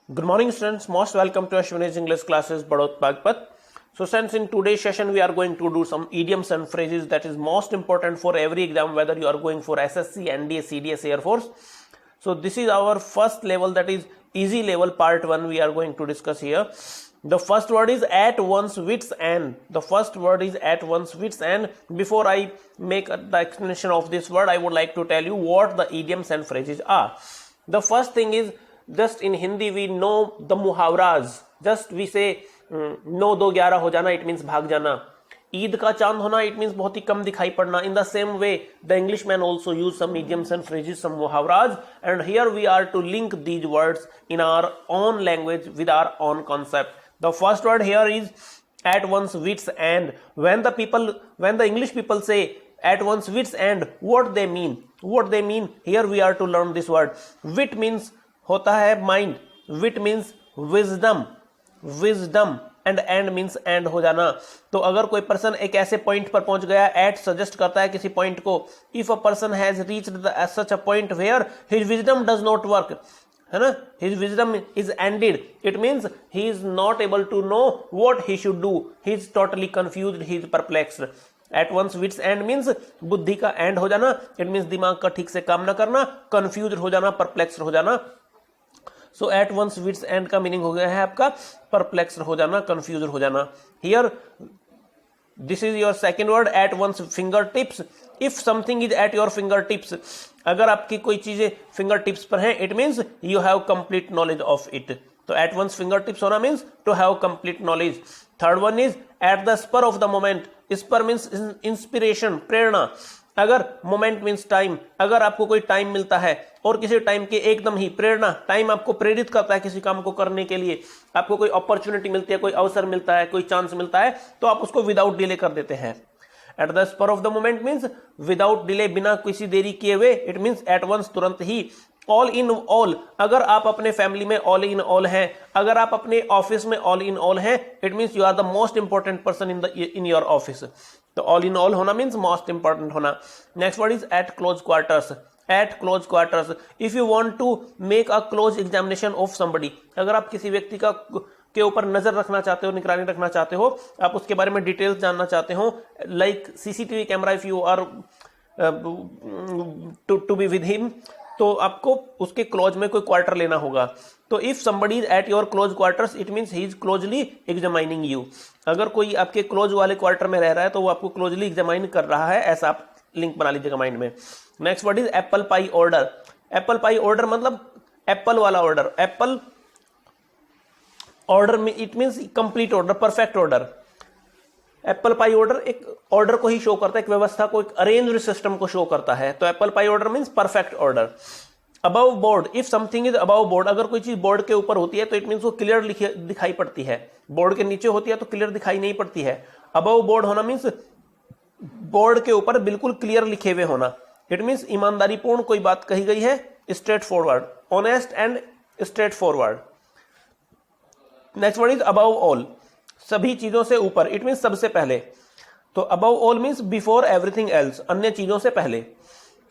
Good morning, students. Most welcome to Ashwini's English classes, Badot Bagpat. So, students, in today's session, we are going to do some idioms and phrases that is most important for every exam, whether you are going for SSC, NDA, CDS, Air Force. So, this is our first level, that is easy level, part 1. We are going to discuss here. The first word is at one's wits end. The first word is at one's wits end. Before I make the explanation of this word, I would like to tell you what the idioms and phrases are. The first thing is, just in Hindi we know the muhavras. Just we say 9-2-11 हो जाना, it means भाग जाना. ईद का चांद होना, it means बहुत ही कम दिखाई पड़ना. In the same way, the Englishman also use some idioms and phrases, some muhavras, and here we are to link these words in our own language with our own concept. The first word here is at one's wits end. When the English people say at one's wits end, what they mean? Here we are to learn this word. Wit means होता है mind. Wit means wisdom and end means end हो जाना. तो अगर कोई person एक ऐसे point पर पहुंच गया, एट सजेस्ट करता है किसी पॉइंट को. If a person has reached such a point where his wisdom does not work, है ना, his wisdom is ended, it means he is not able to know what he should do. He is totally confused, he is perplexed. At once wits end means बुद्धि का and हो जाना. It means दिमाग का ठीक से काम ना करना, कंफ्यूज हो जाना, परप्लेक्स्ड हो जाना. सो एट वंस विट्स एंड का मीनिंग हो गया है आपका परप्लेक्स्ड हो जाना, कंफ्यूज हो जाना. Here this is your second word, at one's finger tips. If something is at your finger tips, अगर आपकी कोई चीजें फिंगर टिप्स पर हैं, it means you have complete knowledge of it. तो एट वंस फिंगर टिप्स होना means to have complete knowledge. Third one is at the spur of the moment. Spur means inspiration, प्रेरणा. अगर moment means time, अगर आपको कोई time मिलता है और किसी टाइम के एकदम ही प्रेरणा, टाइम आपको प्रेरित करता है किसी काम को करने के लिए, आपको कोई अपॉर्चुनिटी मिलती है, कोई अवसर मिलता है, कोई चांस मिलता है, तो आप उसको विदाउट डिले कर देते हैं. At the spur of the moment means without delay, बिना किसी देरी किए हुए. इट मीन्स एट वंस, तुरंत ही. ऑल इन ऑल, अगर आप अपने फैमिली में ऑल इन ऑल हैं, अगर आप अपने ऑफिस में ऑल इन ऑल हैं, it means you are the most important person in your office. तो ऑल इन ऑल होना मीन्स मोस्ट इंपॉर्टेंट होना. Next word is at close quarters. At close quarters, if you want to make a close examination of somebody, अगर आप किसी व्यक्ति का के ऊपर नजर रखना चाहते हो, निगरानी रखना चाहते हो, आप उसके बारे में डिटेल्स जानना चाहते हो, like CCTV camera, if you are to be with him, तो आपको उसके क्लोज में कोई क्वार्टर लेना होगा. तो if somebody is at your close quarters, it means he is closely examining you. अगर कोई आपके क्लोज वाले क्वार्टर में रह रहा है तो वो आपको क्लोजली एग्जामाइन कर रहा है, ऐसा आप लिंक बना लीजिएगा माइंड में. Next word is apple pie order. Apple pie order मतलब एप्पल वाला ऑर्डर. एप्पल ऑर्डर में it means complete order, perfect order. Apple pie order एक ऑर्डर को ही शो करता है, एक व्यवस्था को, एक अरेंज्ड सिस्टम को शो करता है. तो apple pie order means perfect order. Above board, if something is above board, अगर कोई चीज बोर्ड के ऊपर होती है तो इट मीन्स वो क्लियर दिखाई पड़ती है. बोर्ड के नीचे होती है तो क्लियर दिखाई नहीं पड़ती है. अबव बोर्ड होना मीन्स बोर्ड के ऊपर बिल्कुल क्लियर लिखे हुए होना. इट मीन्स ईमानदारी पूर्ण कोई बात कही गई है, straightforward, honest and straightforward. Next word is above all, सभी चीजों से ऊपर. इट मीन्स सबसे पहले. तो above all means before everything else, अन्य चीजों से पहले.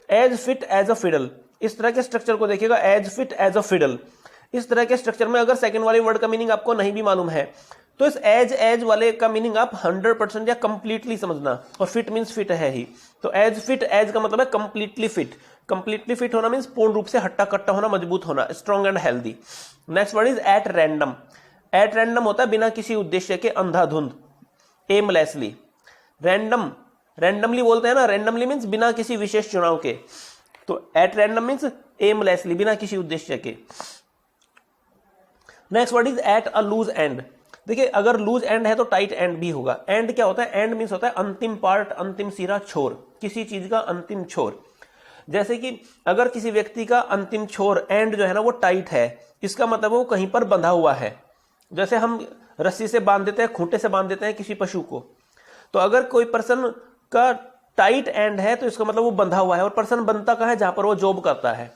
As fit as a fiddle, इस तरह के स्ट्रक्चर को देखिएगा, as fit as a fiddle. इस तरह के स्ट्रक्चर में अगर सेकंड वाले वर्ड का मीनिंग आपको नहीं भी मालूम है तो इस एज वाले का मीनिंग आप 100% या कंप्लीटली समझना. और फिट मीन्स फिट है ही. तो एज फिट, एज का मतलब है कंप्लीटली फिट. कंप्लीटली फिट होना मीन्स पूर्ण रूप से हट्टा कट्टा होना, मजबूत होना, strong and healthy. Next word is at random. At random होता है बिना किसी उद्देश्य के, अंधाधुंध, एमलेसली. रैंडम, रैंडमली बोलते हैं ना, रैंडमली मीन्स बिना किसी विशेष चुनाव के. तो एट रैंडम मीन्स एमलेसली, बिना किसी उद्देश्य के. Next word is at a loose end. देखिए अगर लूज एंड है तो टाइट एंड भी होगा. एंड क्या होता है? एंड मीन्स होता है अंतिम पार्ट, अंतिम सिरा, छोर, किसी चीज का अंतिम छोर. जैसे कि अगर किसी व्यक्ति का अंतिम छोर, एंड जो है ना, वो टाइट है, इसका मतलब वो कहीं पर बंधा हुआ है. जैसे हम रस्सी से बांध देते हैं, खूंटे से बांध देते हैं किसी पशु को, तो अगर कोई पर्सन का टाइट एंड है तो इसका मतलब वो बंधा हुआ है. और पर्सन बनता कहाँ है? जहां पर वो जॉब करता है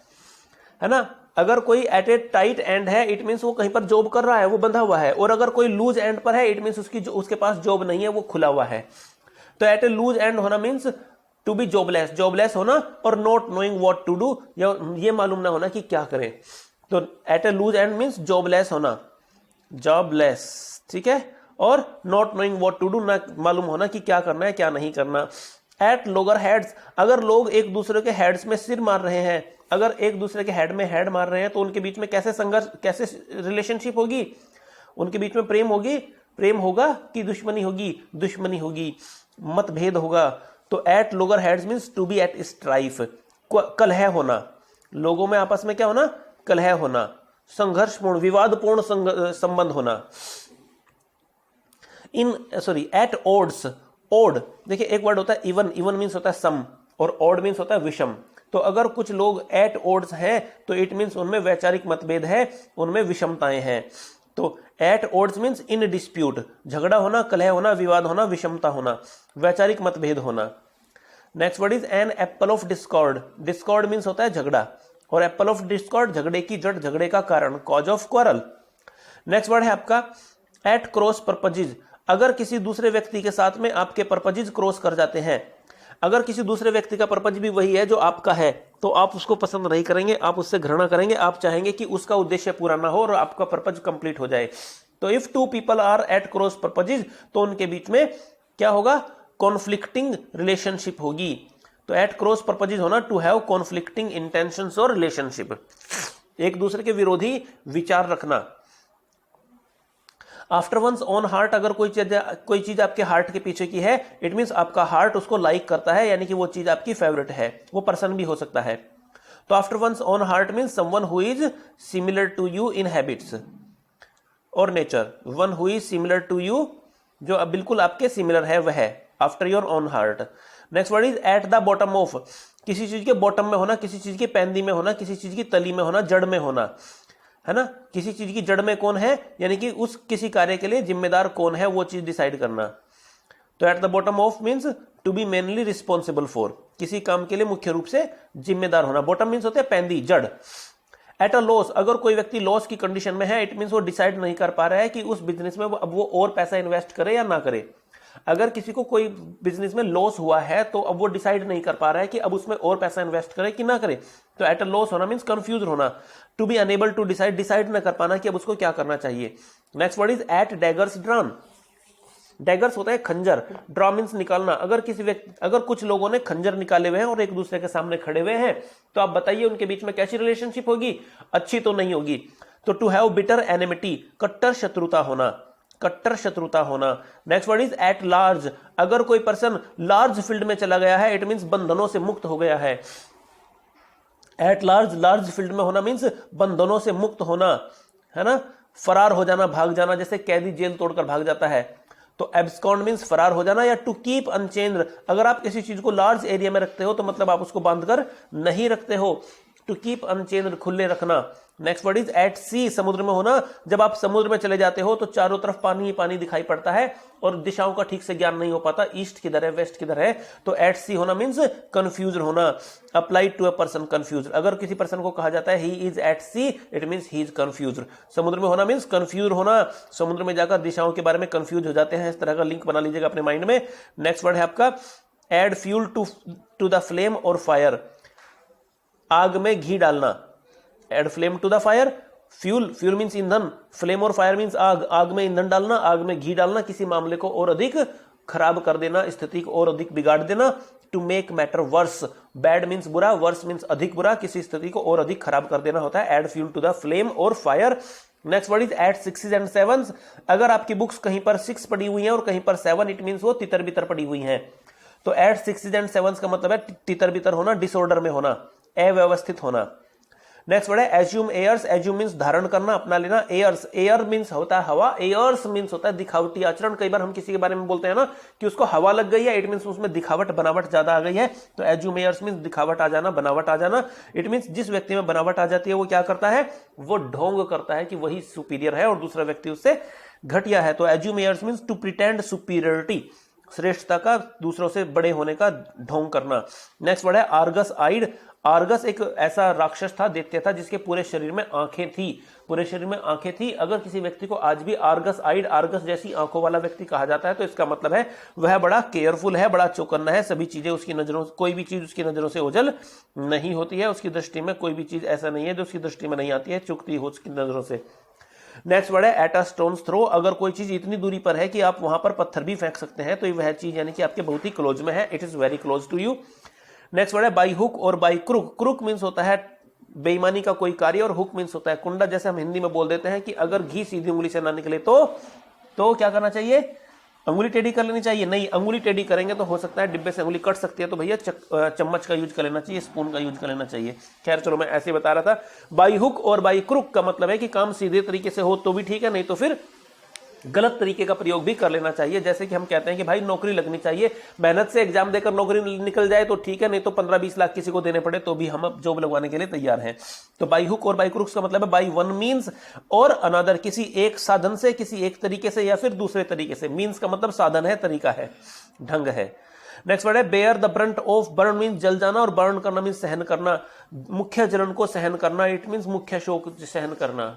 ना. अगर कोई एट ए टाइट एंड है, इट मीन्स वो कहीं पर जॉब कर रहा है, वो बंधा हुआ है. और अगर कोई लूज एंड पर है, इट मीन्स उसके पास जॉब नहीं है, वो खुला हुआ है. तो एट ए लूज एंड होना means to be jobless, jobless होना, और not knowing what to do, ये मालूम ना होना कि क्या करें. तो at a loose end means jobless होना, जॉबलेस, ठीक है। और not knowing what to do, ना मालूम होना कि क्या करना है क्या नहीं करना। एट लोअर हेड्स, अगर लोग एक दूसरे के हेड्स में सिर मार रहे हैं, अगर एक दूसरे के हेड में हेड मार रहे हैं तो उनके बीच में कैसे संघर्ष, कैसे रिलेशनशिप होगी, उनके बीच में प्रेम होगी, प्रेम होगा कि दुश्मनी होगी, दुश्मनी होगी, मतभेद होगा। तो at loggerheads means to be at strife, कलह होना, लोगों में आपस में क्या होना, कलह होना, संघर्षपूर्ण विवादपूर्ण संबंध होना। एट ओड्स, ओड देखिए एक वर्ड होता है इवन, इवन मीन्स होता है सम, और ओड मीन्स होता है विषम। तो अगर कुछ लोग एट ओड्स हैं तो इट मीन्स उनमें वैचारिक मतभेद है, उनमें विषमताएं हैं। तो at odds means in dispute, झगड़ा होना, कलह होना, विवाद होना, विषमता होना, वैचारिक मतभेद होना। Next word is an apple of Discord, Discord means होता है झगड़ा, और एप्पल ऑफ डिस्कॉर्ड झगड़े की जड़, झगड़े का कारण, cause of quarrel. Next word है आपका एट क्रॉस पर्पजेज, अगर किसी दूसरे व्यक्ति के साथ में आपके पर्पजेज क्रॉस कर जाते हैं, अगर किसी दूसरे व्यक्ति का पर्पज भी वही है जो आपका है, तो आप उसको पसंद नहीं करेंगे, आप उससे घृणा करेंगे, आप चाहेंगे कि उसका उद्देश्य पूरा ना हो और आपका पर्पज कंप्लीट हो जाए। तो if two people are at cross purposes, तो उनके बीच में क्या होगा, कॉन्फ्लिक्टिंग रिलेशनशिप होगी। तो एट क्रॉस पर्पजेज होना, टू हैव कॉन्फ्लिक्टिंग इंटेंशंस और रिलेशनशिप, एक दूसरे के विरोधी विचार रखना। आफ्टर वंस ऑन हार्ट, अगर कोई चीज आपके हार्ट के पीछे की है, इट मीन्स आपका हार्ट उसको लाइक करता है, यानी कि वो चीज आपकी फेवरेट है, वो पर्सन भी हो सकता है। तो after one's own heart means someone who is similar to you in habits और nature, one who is similar to you, जो अब बिल्कुल आपके सिमिलर है वह है, after your own heart. Next word is at the bottom of, किसी चीज के बॉटम में होना, किसी चीज की पैंदी में होना, किसी चीज की तली में होना, जड़ में होना, है ना। किसी चीज की जड़ में कौन है, यानी कि उस किसी कार्य के लिए जिम्मेदार कौन है, वो चीज डिसाइड करना। तो at the bottom of means to be mainly responsible for, किसी काम के लिए मुख्य रूप से जिम्मेदार होना। बॉटम मीन्स होते हैं पैंदी, जड़। एट अ लॉस, अगर कोई व्यक्ति लॉस की कंडीशन में है, इट मीन्स वो डिसाइड नहीं कर पा रहा है कि उस बिजनेस में अब वो और पैसा इन्वेस्ट करे या ना करे। अगर किसी को कोई बिजनेस में लॉस हुआ है तो अब वो डिसाइड नहीं कर पा रहा है कि अब उसमें और पैसा इन्वेस्ट करे कि ना करे। तो एट अ लॉस होना मींस कंफ्यूज होना, to be unable to decide, decide ना कर पाना कि अब उसको क्या करना चाहिए। Next word is at daggers drawn, daggers होता है खंजर, ड्रॉ मीन्स निकालना। अगर कुछ लोगों ने खंजर निकाले हुए हैं और एक दूसरे के सामने खड़े हुए हैं, तो आप बताइए उनके बीच में कैसी रिलेशनशिप होगी, अच्छी तो नहीं होगी। तो टू हैव बिटर एनिमिटी, कट्टर शत्रुता होना, कट्टर शत्रुता होना। Next word is at large, अगर कोई पर्सन लार्ज फील्ड में चला गया है, इट मींस बंधनों से मुक्त हो गया है। एट लार्ज, लार्ज फील्ड में होना मींस बंधनों से मुक्त होना, है ना, फरार हो जाना, भाग जाना, जैसे कैदी जेल तोड़कर भाग जाता है। तो एब्सकॉन्ड मींस फरार हो जाना, या टू कीप अनचेंज्ड, अगर आप किसी चीज को लार्ज एरिया में रखते हो तो मतलब आप उसको बांधकर नहीं रखते हो। टू कीप अनचेंज्ड, खुले रखना। नेक्स्ट वर्ड इज एट सी, समुद्र में होना। जब आप समुद्र में चले जाते हो तो चारों तरफ पानी ही पानी दिखाई पड़ता है और दिशाओं का ठीक से ज्ञान नहीं हो पाता, ईस्ट किधर है, वेस्ट किधर है। तो एट सी होना मींस कंफ्यूज होना। Applied to a person confuse, अगर किसी पर्सन को कहा जाता है he is at sea, it means he is confuse. समुद्र में होना मींस कंफ्यूज होना, समुद्र में जाकर दिशाओं के बारे में कंफ्यूज हो जाते हैं। इस तरह का लिंक बना लीजिएगा अपने माइंड में। नेक्स्ट वर्ड है आपका add fuel to the flame और फायर, आग में घी डालना। Add flame to the fire, fuel, fuel means ईंधन, फ्लेम और फायर मींस आग, आग में ईंधन डालना, आग में घी डालना, किसी मामले को और अधिक खराब कर देना, स्थिति को और अधिक बिगाड़ देना। To make matter worse, bad means बुरा, वर्स मींस अधिक बुरा, किसी स्थिति को और अधिक खराब कर देना होता है। Add fuel to the flame और fire. Next word is at sixes and sevens, अगर आपकी बुक्स कहीं पर 6 पड़ी हुई हैं और कहीं पर 7, इट मींस वो तितर बितर पड़ी हुई हैं। तो एट सिक्सेस एंड सेवंस का मतलब है तितर बितर होना, डिसऑर्डर में होना, अव्यवस्थित होना। नेक्स्ट वर्ड है एज्यूम एयर्स, एज्यूम मींस धारण करना, अपना लेना। एयर्स, एयर मींस होता है हवा, एयर्स मींस होता है दिखावटी आचरण। कई बार हम किसी के बारे में बोलते हैं ना कि उसको हवा लग गई है, इट मींस उसमें दिखावट बनावट ज्यादा आ गई है। तो एज्यूम एयर्स मींस दिखावट आ जाना, बनावट आ जाना। इट मींस जिस व्यक्ति में बनावट आ जाती है वो क्या करता है, वो ढोंग करता है कि वही सुपीरियर है और दूसरा व्यक्ति उससे घटिया है। तो assume airs means to pretend superiority, श्रेष्ठता का, दूसरों से बड़े होने का ढोंग करना। नेक्स्ट वर्ड है आर्गस आइड, आर्गस एक ऐसा राक्षस था, दैत्य था, जिसके पूरे शरीर में आंखें थी, पूरे शरीर में आंखें थी। अगर किसी व्यक्ति को आज भी आर्गस आइड, आर्गस जैसी आंखों वाला व्यक्ति कहा जाता है तो इसका मतलब है वह बड़ा केयरफुल है, बड़ा चौकन्ना है, सभी चीजें उसकी नजरों, कोई भी चीज उसकी नजरों से ओझल नहीं होती है, उसकी दृष्टि में कोई भी चीज ऐसा नहीं है जो उसकी दृष्टि में नहीं आती है, चुकती हो उसकी नजरों से। नेक्स्ट वर्ड है एट अ स्टोन्स थ्रो। अगर कोई चीज इतनी दूरी पर है कि आप वहां पर पत्थर भी फेंक सकते हैं तो वह चीज यानी कि आपके बहुत ही क्लोज में है, it is very close to you. Next word है बाई हुक और बाई क्रुक। क्रुक मीन्स होता है बेईमानी का कोई कार्य और हुक मीन्स होता है कुंडा। जैसे हम हिंदी में बोल देते हैं कि अगर घी सीधी उंगली से ना निकले तो क्या करना चाहिए, अंगुली टेढ़ी कर लेनी चाहिए। नहीं, अंगुली टेढ़ी करेंगे तो हो सकता है डिब्बे से अंगुली कट सकती है, तो भैया चम्मच का यूज कर लेना चाहिए, स्पून का यूज कर लेना चाहिए। खैर चलो, मैं ऐसे बता रहा था। बाई हुक और बाई क्रुक का मतलब है कि काम सीधे तरीके से हो तो भी ठीक है, नहीं तो फिर गलत तरीके का प्रयोग भी कर लेना चाहिए। जैसे कि हम कहते हैं कि भाई नौकरी लगनी चाहिए, मेहनत से एग्जाम देकर नौकरी निकल जाए तो ठीक है, नहीं तो 15-20 लाख किसी को देने पड़े तो भी हम अब जॉब लगवाने के लिए तैयार हैं। तो बाई हुक और बाई क्रुक्स का मतलब है बाई वन मीन्स और अनदर, किसी एक साधन से, किसी एक तरीके से या फिर दूसरे तरीके से। मीन्स का मतलब साधन है, तरीका है, ढंग है। नेक्स्ट वर्ड है bear the brunt of. Burn means जल जाना और बर्न करना मीन्स सहन करना, मुख्य जलन को सहन करना, इट मीन्स मुख्य शोक सहन करना।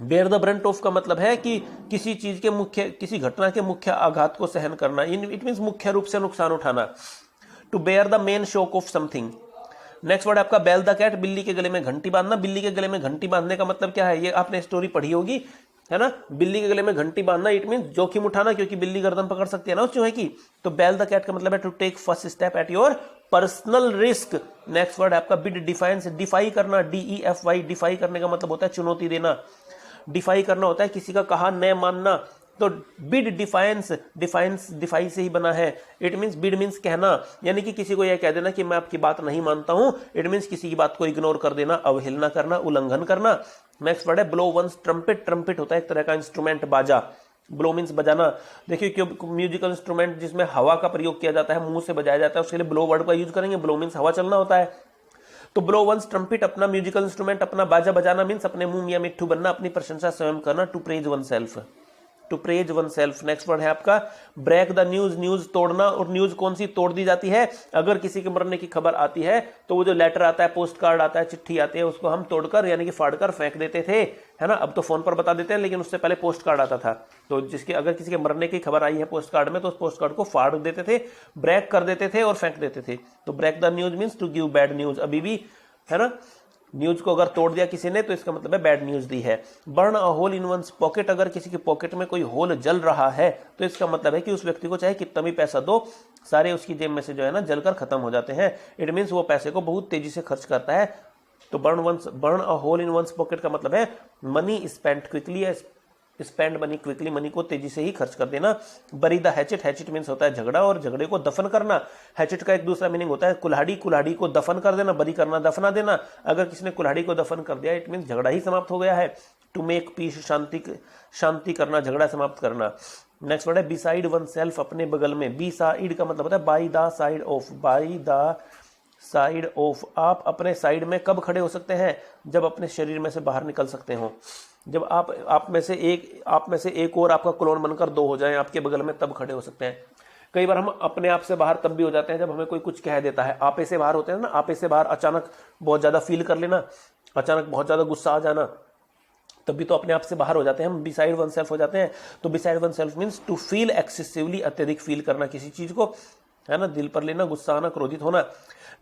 बेयर द ब्रंट ऑफ का मतलब है कि किसी चीज के मुख्य, किसी घटना के मुख्य आघात को सहन करना, इट मीन्स मुख्य रूप से नुकसान उठाना। To bear the main shock of something. Next word आपका बेल द कैट। बिल्ली के गले में घंटी बांधना। बिल्ली के गले में घंटी बांधने का मतलब क्या है, ये आपने स्टोरी पढ़ी होगी, है ना। बिल्ली के गले में घंटी बांधना इट मीन्स जोखिम उठाना, क्योंकि बिल्ली गर्दन पकड़ सकती है ना उस चूहे की। तो बेल द कैट का मतलब है to take first step at your personal risk. Next word आपका बिड डिफाइंस। डिफाई करना, DEFY। डिफाई करने का मतलब होता है चुनौती देना, डिफाई करना होता है किसी का कहा न मानना। तो बिड डिफाइंस, डिफाइंस डिफाई से ही बना है। इट मींस बिड मींस कहना, यानी कि किसी को यह कह देना कि मैं आपकी बात नहीं मानता हूं। इट मींस किसी की बात को इग्नोर कर देना, अवहेलना करना, उल्लंघन करना। नेक्स्ट वर्ड है ब्लो वंस ट्रम्पेट। ट्रम्पेट होता है एक तरह का इंस्ट्रूमेंट, बाजा। ब्लो मींस बजाना। देखिए क्यों म्यूजिकल इंस्ट्रूमेंट जिसमें हवा का प्रयोग किया जाता है, मुंह से बजाया जाता है, उसके लिए ब्लो वर्ड का यूज करेंगे। ब्लो मींस हवा चलना होता है। तो ब्लो वंस ट्रम्पेट, अपना म्यूजिकल इंस्ट्रूमेंट, अपना बाजा बजाना मीन्स अपने मुंह मियां मिट्ठू बनना, अपनी प्रशंसा स्वयं करना। To praise oneself, to praise oneself. Next word है आपका ब्रेक द न्यूज। न्यूज तोड़ना, और न्यूज कौन सी तोड़ दी जाती है, अगर किसी के मरने की खबर आती है तो वो जो लेटर आता है, पोस्ट कार्ड आता है, चिट्ठी आती है, उसको हम तोड़कर यानी कि फाड़कर फेंक देते थे, है ना। अब तो फोन पर बता देते हैं, लेकिन उससे पहले पोस्ट कार्ड आता था। तो जिसके अगर किसी के मरने की खबर आई है पोस्ट कार्ड में, तो उस पोस्ट कार्ड को फाड़ देते थे, ब्रेक कर देते थे और फेंक देते थे। तो break the news means to give bad news. अभी भी, है ना, न्यूज को अगर तोड़ दिया किसी ने तो इसका मतलब है बैड न्यूज दी है। Burn a hole in one's pocket. अगर किसी की पॉकेट में कोई होल जल रहा है तो इसका मतलब है कि उस व्यक्ति को चाहे कितना भी पैसा दो, सारे उसकी जेब में से जो है ना जलकर खत्म हो जाते हैं। इट मीन्स वो पैसे को बहुत तेजी से खर्च करता है। तो burn a hole in one's pocket का मतलब है money spent quickly, spend money quickly, money को तेजी से ही खर्च कर देना। बरी द हैचेट। हैचेट मीन्स होता है झगड़ा और झगड़े को दफन करना। हैचेट का एक दूसरा मीनिंग होता है कुल्हाड़ी। कुल्हाड़ी को दफन कर देना, बरी करना, दफना देना। अगर किसी ने कुल्हाड़ी को दफन कर दिया इट मीन्स झगड़ा ही समाप्त हो गया है। टू मेक पीस, शांति करना, झगड़ा समाप्त करना। नेक्स्ट वर्ड है बिसाइड वन सेल्फ। अपने बगल में। बी साइड का मतलब होता है by the side of, by the side of. आप अपने साइड में कब खड़े हो सकते हैं, जब अपने शरीर में से बाहर निकल सकते हो। जब आप में से एक और आपका क्लोन बनकर दो हो जाएं आपके बगल में, तब खड़े हो सकते हैं। कई बार हम अपने आप से बाहर तब भी हो जाते हैं जब हमें कोई कुछ कह देता है। आपे से बाहर होते हैं ना, आपे से बाहर अचानक बहुत ज्यादा फील कर लेना, अचानक बहुत ज्यादा गुस्सा आ जाना, तभी तो अपने आप से बाहर हो जाते हैं हम, बिसाइड वन सेल्फ हो जाते हैं। तो beside oneself means to feel excessively, अत्यधिक फील करना किसी चीज को, है ना, दिल पर लेना, गुस्सा आना, क्रोधित होना।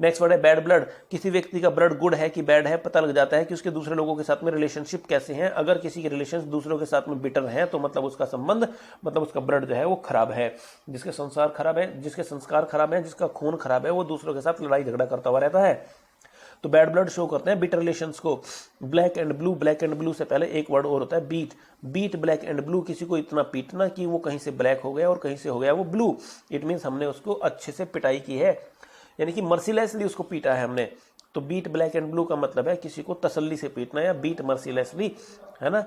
नेक्स्ट वर्ड है बैड ब्लड। किसी व्यक्ति का ब्लड गुड है कि बैड है पता लग जाता है कि उसके दूसरे लोगों के साथ में रिलेशनशिप कैसे हैं। अगर किसी के रिलेशन दूसरों के साथ में बिटर हैं तो मतलब उसका संबंध, मतलब उसका ब्लड जो है वो खराब है। जिसके संसार खराब है, जिसके संस्कार खराब है, जिसका खून खराब है, वो दूसरों के साथ लड़ाई झगड़ा करता हुआ रहता है। तो बैड ब्लड शो करते हैं बिटर रिलेशंस को। Black and blue. Black and blue से पहले एक वर्ड और होता है beat. Beat black and blue, किसी को इतना पीटना कि वो कहीं से ब्लैक हो गया और कहीं से हो गया वो ब्लू। इट मीन्स हमने उसको अच्छे से पिटाई की है, यानी कि मर्सीलेसली उसको पीटा है हमने। तो बीट ब्लैक एंड ब्लू का मतलब है किसी को तसल्ली से पीटना, या बीट मर्सीलेसली, है ना,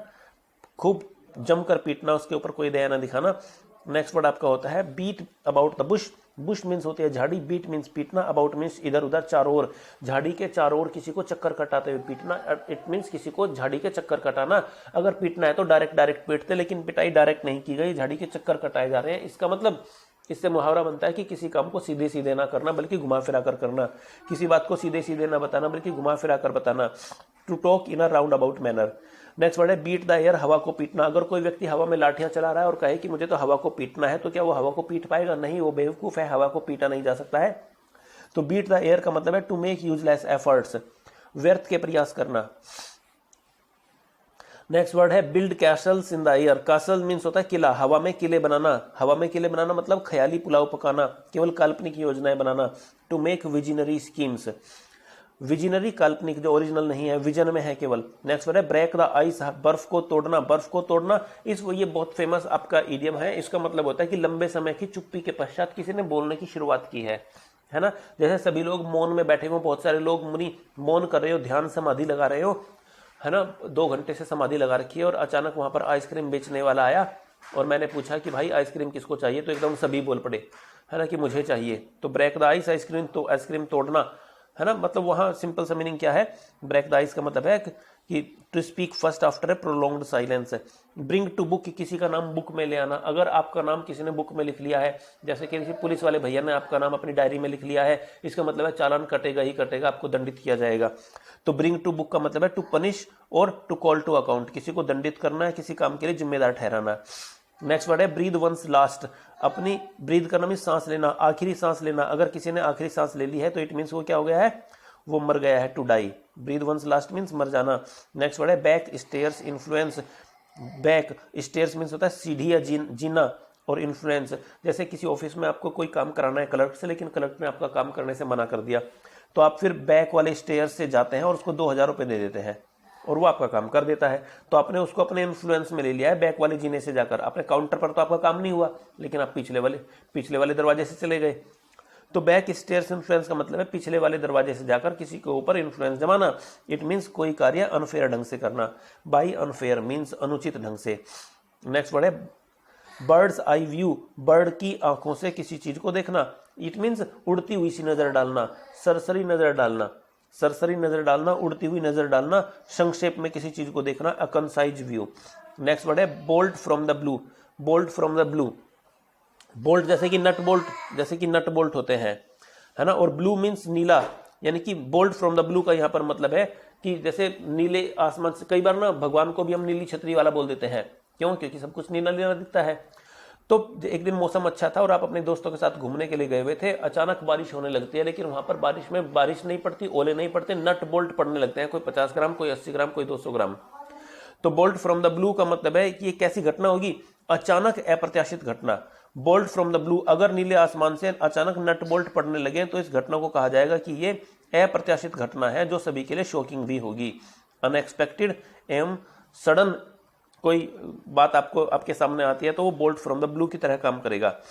खूब जमकर पीटना, उसके ऊपर कोई दया ना दिखाना। नेक्स्ट वर्ड आपका होता है beat about the bush. Bush means होती है झाड़ी, बीट मीन्स पीटना, अबाउट मीन्स इधर उधर, चारों ओर। झाड़ी के चारों ओर किसी को चक्कर कटाते हुए पीटना, इट मीन्स किसी को झाड़ी के चक्कर कटाना। अगर पीटना है तो डायरेक्ट पीटते, लेकिन पिटाई डायरेक्ट नहीं की गई, झाड़ी के चक्कर कटाए जा रहे हैं। इसका मतलब इससे मुहावरा बनता है कि किसी काम को सीधे सीधे ना करना बल्कि घुमा फिरा कर करना, किसी बात को सीधे सीधे ना बताना बल्कि घुमा फिरा कर बताना, to talk in a roundabout manner. Next word है बीट द एयर, हवा को पीटना। अगर कोई व्यक्ति हवा में लाठियां चला रहा है और कहे कि मुझे तो हवा को पीटना है, तो क्या वो हवा को पीट पाएगा? नहीं, वो बेवकूफ है, हवा को पीटा नहीं जा सकता है। तो बीट द एयर का मतलब है टू मेक यूजलेस एफर्ट्स, व्यर्थ के प्रयास करना। नेक्स्ट वर्ड है build Castle's in the air. Castle means होता है किला, हवा में किले बनाना। हवा में किले बनाना मतलब ख्याली पुलाव पकाना, केवल काल्पनिक योजनाएं बनाना। To make visionary schemes, visionary काल्पनिक, जो ओरिजिनल नहीं है, विजन में है केवल। नेक्स्ट वर्ड है ब्रेक द आइस, बर्फ को तोड़ना। बर्फ को तोड़ना ये बहुत फेमस आपका इडियम है। इसका मतलब होता है कि लंबे समय की चुप्पी के पश्चात किसी ने बोलने की शुरुआत की है ना। जैसे सभी लोग मौन में बैठे हो, बहुत सारे लोग मुनि मौन कर रहे हो, ध्यान समाधि लगा रहे हो, है ना, 2 घंटे से समाधि लगा रखी है, और अचानक वहां पर आइसक्रीम बेचने वाला आया और मैंने पूछा कि भाई आइसक्रीम किसको चाहिए, तो एकदम सभी बोल पड़े, है ना, कि मुझे चाहिए। तो ब्रेक द आइस, आइसक्रीम तो आइसक्रीम तोड़ना, है ना। मतलब वहां सिंपल सा मीनिंग क्या है, ब्रेक द आइस का मतलब है कि to speak first after a prolonged silence. Bring to book, किसी का नाम बुक में ले आना। अगर आपका नाम किसी ने बुक में लिख लिया है, जैसे कि किसी पुलिस वाले भैया ने आपका नाम अपनी डायरी में लिख लिया है, इसका मतलब है चालान कटेगा ही कटेगा, आपको दंडित किया जाएगा। तो ब्रिंग टू बुक का मतलब है टू पनिश और टू कॉल टू अकाउंट, किसी को दंडित करना है, किसी काम के लिए जिम्मेदार ठहराना। नेक्स्ट वर्ड है ब्रीद वंस लास्ट, अपनी ब्रीद करना मीन सांस लेना, आखिरी सांस लेना। अगर किसी ने आखिरी सांस ले ली है तो इट मीन्स वो क्या हो गया है, वो मर गया है, to die. Breathe one's last means मर जाना। नेक्स्ट वर्ड है back stairs influence. Back stairs means होता है सीढ़ी या जीना, और इन्फ्लुएंस जैसे किसी ऑफिस में आपको कोई काम कराना है क्लर्क से, लेकिन क्लर्क ने आपका काम करने से मना कर दिया, तो आप फिर बैक वाले स्टेयर्स से जाते हैं और उसको 2000 रुपये दे देते हैं और वो आपका काम कर देता है। तो आपने उसको अपने इन्फ्लुएंस में ले लिया है, बैक वाले जीने से जाकर। आपने काउंटर पर तो आपका काम नहीं हुआ, लेकिन आप पिछले वाले दरवाजे से चले गए। तो बैक स्टेयर्स इन्फ्लुएंस का मतलब है पिछले वाले दरवाजे से जाकर किसी के ऊपर इन्फ्लुएंस जमाना। इट मीन्स कोई कार्य अनफेयर ढंग से करना। बाई अनफेयर मीन्स अनुचित ढंग से। नेक्स्ट वर्ड है बर्ड्स आई व्यू, बर्ड की आंखों से किसी चीज को देखना। इट मीन्स उड़ती हुई सी नजर डालना, सरसरी नजर डालना, सरसरी नजर डालना, उड़ती हुई नजर डालना, संक्षेप में किसी चीज को देखना, a concise view. Next word है bolt from the blue, bolt from the blue. Bolt जैसे कि नट बोल्ट होते हैं, है ना, और ब्लू मीन्स नीला, यानी कि बोल्ट फ्रॉम द ब्लू का यहाँ पर मतलब है कि जैसे नीले आसमान से। कई बार ना भगवान को भी हम नीली छतरी वाला बोल देते हैं, क्यों? क्योंकि सब कुछ नीला नीला दिखता है। तो एक दिन मौसम अच्छा था और आप अपने दोस्तों के साथ घूमने के लिए गए हुए थे, अचानक बारिश होने लगती है, लेकिन वहां पर बारिश में बारिश नहीं पड़ती, ओले नहीं पड़ते, नट बोल्ट पड़ने लगते हैं, कोई 50 ग्राम, कोई 80 ग्राम, कोई 200 ग्राम। तो बोल्ट फ्रॉम द ब्लू का मतलब है कि ये कैसी घटना होगी, अचानक अप्रत्याशित घटना। बोल्ट फ्रॉम द ब्लू, अगर नीले आसमान से अचानक नट बोल्ट पड़ने लगे तो इस घटना को कहा जाएगा कि ये अप्रत्याशित घटना है, जो सभी के लिए शॉकिंग भी होगी। अनएक्सपेक्टेड एवं सडन कोई बात आपके सामने आती है तो वो बोल्ट फ्रॉम द ब्लू की तरह काम करेगा।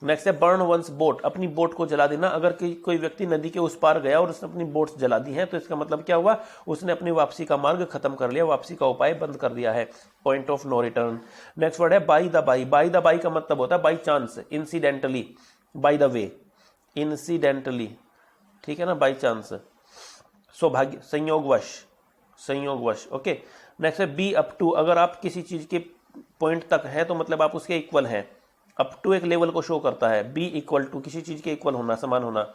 नेक्स्ट है बर्न वंस बोट, अपनी बोट को जला देना। अगर कोई व्यक्ति नदी के उस पार गया और उसने अपनी बोट जला दी है तो इसका मतलब क्या हुआ, उसने अपनी वापसी का मार्ग खत्म कर लिया, वापसी का उपाय बंद कर दिया है, point of no return. Next word है by the by, by the by का मतलब होता है by chance, incidentally, by the way, incidentally, ठीक है ना, बाई चांस, सौभाग्य, संयोगवश, ओके। नेक्स्ट है बी अप टू, अगर आप किसी चीज के पॉइंट तक है तो मतलब आप उसके इक्वल हैं। अप टू एक लेवल को शो करता है, बी इक्वल टू, किसी चीज के इक्वल होना, समान होना।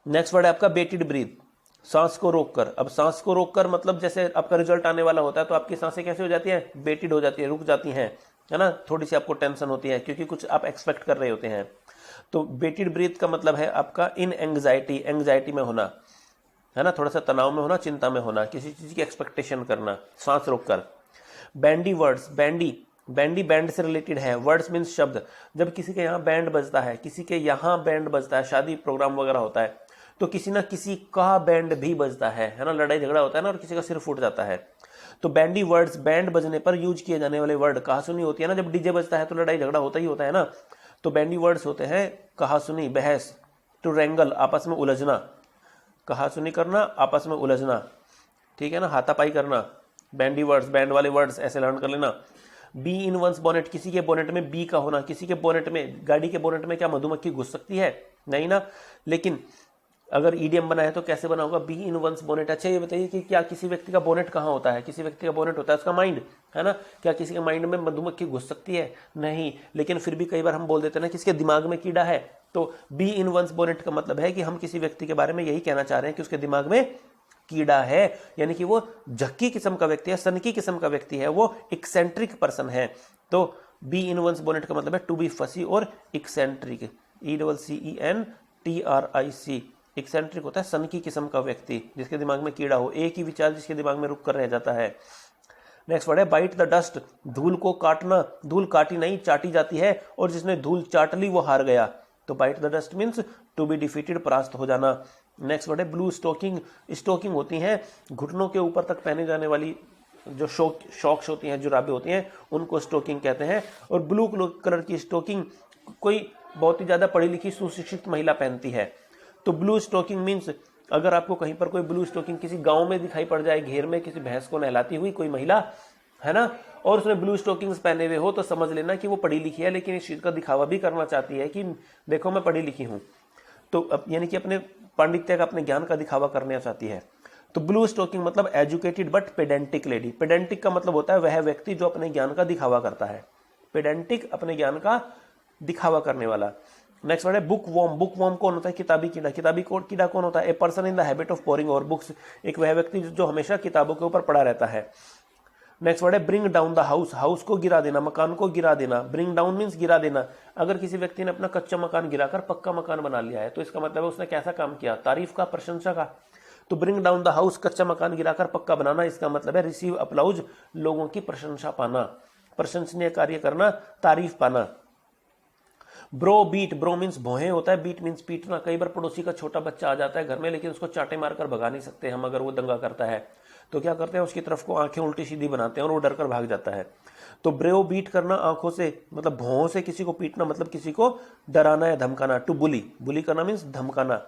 नेक्स्ट वर्ड है आपका बेटेड ब्रीथ, सांस को रोककर। अब सांस को रोककर मतलब जैसे आपका रिजल्ट आने वाला होता है तो आपकी सांसें कैसे हो जाती है, बेटेड हो जाती है, रुक जाती हैं, है ना, थोड़ी सी आपको टेंशन होती है क्योंकि कुछ आप एक्सपेक्ट कर रहे होते हैं। तो बेटेड ब्रीथ का मतलब है आपका इन एंग्जाइटी, एंग्जाइटी में होना, है ना, थोड़ा सा तनाव में होना, चिंता में होना, किसी चीज की एक्सपेक्टेशन करना, सांस रोककर। बैंडी वर्ड्स, बैंडी बैंड से रिलेटेड है, वर्ड्स मीन्स शब्द। जब किसी के यहाँ बैंड बजता है, किसी के यहाँ बैंड बजता है, शादी प्रोग्राम वगैरह होता है तो किसी ना किसी का बैंड भी बजता है ना, लड़ाई झगड़ा होता है ना और किसी का सिर फूट जाता है। तो बैंडी वर्ड्स, बैंड बजने पर यूज किए जाने वाले वर्ड। कहासुनी होती है ना, जब डीजे बजता है तो लड़ाई झगड़ा होता ही होता है ना, तो बैंडी वर्ड्स होते हैं कहासुनी, बहस, टू रैंगल, आपस में उलझना, कहासुनी करना, आपस में उलझना, ठीक है ना, हाथापाई करना। बैंडी वर्ड्स, बैंड वाले वर्ड्स ऐसे लर्न कर लेना। बी इन वंस बोनेट, किसी के बोनेट में बी का होना, किसी के बोनेट में, गाड़ी के बोनेट में क्या मधुमक्खी घुस सकती है, नहीं ना, लेकिन अगर ईडियम बना है तो कैसे बना होगा, बी इन वंस बोनेट। अच्छा ये बताइए कि क्या किसी व्यक्ति का बोनेट कहाँ होता है, किसी व्यक्ति का बोनेट होता है उसका माइंड, है ना। क्या किसी के माइंड में मधुमक्खी घुस सकती है, नहीं, लेकिन फिर भी कई बार हम बोल देते हैं ना कि इसके दिमाग में कीड़ा है। तो बी इन वंस बोनेट का मतलब है कि हम किसी व्यक्ति के बारे में यही कहना चाह रहे हैं कि उसके दिमाग में कीड़ा है, यानी कि वो झक्की किस्म का व्यक्ति है, सनकी किस्म का व्यक्ति है, वो एक्सेंट्रिक पर्सन है। तो बी इन वंस बोनेट का मतलब है टू बी फसी और एक्सेंट्रिक, ECENTRIC। एक्सेंट्रिक होता है सनकी किस्म का व्यक्ति जिसके दिमाग में कीड़ा हो, एक ही विचार जिसके दिमाग में रुक कर रह जाता है। नेक्स्ट वर्ड है बाइट द डस्ट, धूल को काटना, धूल काटी नहीं चाटी जाती है, और जिसने धूल चाट ली वो हार गया। तो bite the dust means to be defeated, परास्त हो जाना। नेक्स्ट वर्ड है ब्लू स्टोकिंग, स्टोकिंग होती हैं घुटनों के ऊपर तक पहने जाने वाली जो शॉक्स होती हैं, जुराबें होती हैं, उनको स्टोकिंग कहते हैं। और ब्लू कलर की स्टोकिंग कोई बहुत ही ज्यादा पढ़ी लिखी सुशिक्षित महिला पहनती है। तो ब्लू स्टोकिंग मीन्स अगर आपको कहीं पर कोई ब्लू स्टोकिंग किसी गांव में दिखाई पड़ जाए, घेर में किसी भैंस को नहलाती हुई कोई महिला, है ना, और उसने ब्लू स्टोकिंग्स पहने हुए हो, तो समझ लेना कि वो पढ़ी लिखी है, लेकिन इस चीज का दिखावा भी करना चाहती है कि देखो मैं पढ़ी लिखी हूं। तो यानी कि अपने पांडित्य का, अपने ज्ञान का दिखावा करना चाहती है। तो ब्लू स्टोकिंग मतलब educated but pedantic lady. Pedantic का मतलब होता है वह व्यक्ति जो अपने ज्ञान का दिखावा करता है, पेडेंटिक अपने ज्ञान का दिखावा करने वाला। नेक्स्ट वर्ड है बुक वॉर्म। बुक वॉर्म कौन होता है, किताबी कीड़ा। किताबी कीड़ा कौन होता है, a person in the habit of pouring over books, एक वह व्यक्ति जो हमेशा किताबों के ऊपर पड़ा रहता है। नेक्स्ट वर्ड है bring down the house, house को गिरा देना, मकान को गिरा देना। ब्रिंग डाउन मीन्स गिरा देना। अगर किसी व्यक्ति ने अपना कच्चा मकान गिराकर पक्का मकान बना लिया है तो इसका मतलब है उसने कैसा काम किया, तारीफ का, प्रशंसा का। तो ब्रिंग डाउन द हाउस, कच्चा मकान गिराकर पक्का बनाना, इसका मतलब है रिसीव अप्लाउज, लोगों की प्रशंसा पाना, प्रशंसनीय कार्य करना, तारीफ पाना। ब्रो बीट, ब्रो मीन्स भौहें होता है, बीट मीन्स पीटना। कई बार पड़ोसी का छोटा बच्चा आ जाता है घर में, लेकिन उसको चाटे मारकर भगा नहीं सकते हम, अगर वो दंगा करता है तो क्या करते हैं, उसकी तरफ को आंखें उल्टी सीधी बनाते हैं और वो डर कर भाग जाता है। तो ब्रो बीट करना आंखों से, मतलब भौहों से किसी को पीटना, मतलब किसी को डराना या धमकाना। टू बुली, बुली करना मीन्स धमकाना।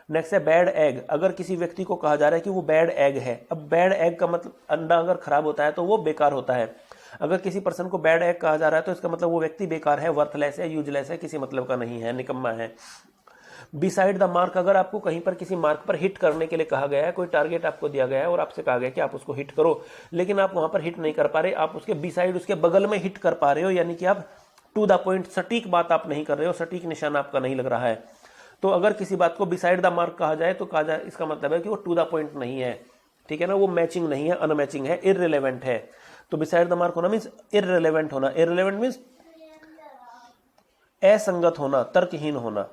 नेक्स्ट है बैड एग, अगर किसी व्यक्ति को कहा जा रहा है कि वो बैड एग है। अब बैड एग का मतलब अंडा अगर खराब होता है तो वो बेकार होता है। अगर किसी पर्सन को बैड एग कहा जा रहा है तो इसका मतलब वो व्यक्ति बेकार है, वर्थलेस है, यूजलेस है, किसी मतलब का नहीं है, निकम्मा है। बिसाइड द मार्क, अगर आपको कहीं पर किसी मार्क पर हिट करने के लिए कहा गया है, कोई टारगेट आपको दिया गया है और आपसे कहा गया कि आप उसको हिट करो, लेकिन आप वहां पर हिट नहीं कर पा रहे, आप उसके बिसाइड, उसके बगल में हिट कर पा रहे हो, यानी कि आप टू द पॉइंट, सटीक बात आप नहीं कर रहे हो, सटीक निशाना आपका नहीं लग रहा है। तो अगर किसी बात को बिसाइड द मार्क कहा जाए तो कहा जाए, इसका मतलब है कि वो टू द पॉइंट नहीं है, ठीक है ना, वो मैचिंग नहीं है, अनमैचिंग है, इररिलेवेंट है। तो बिसाइड द मार्क होना मीन्स इररिलेवेंट होना। इररिलेवेंट मीन्स असंगत होना, तर्कहीन होना,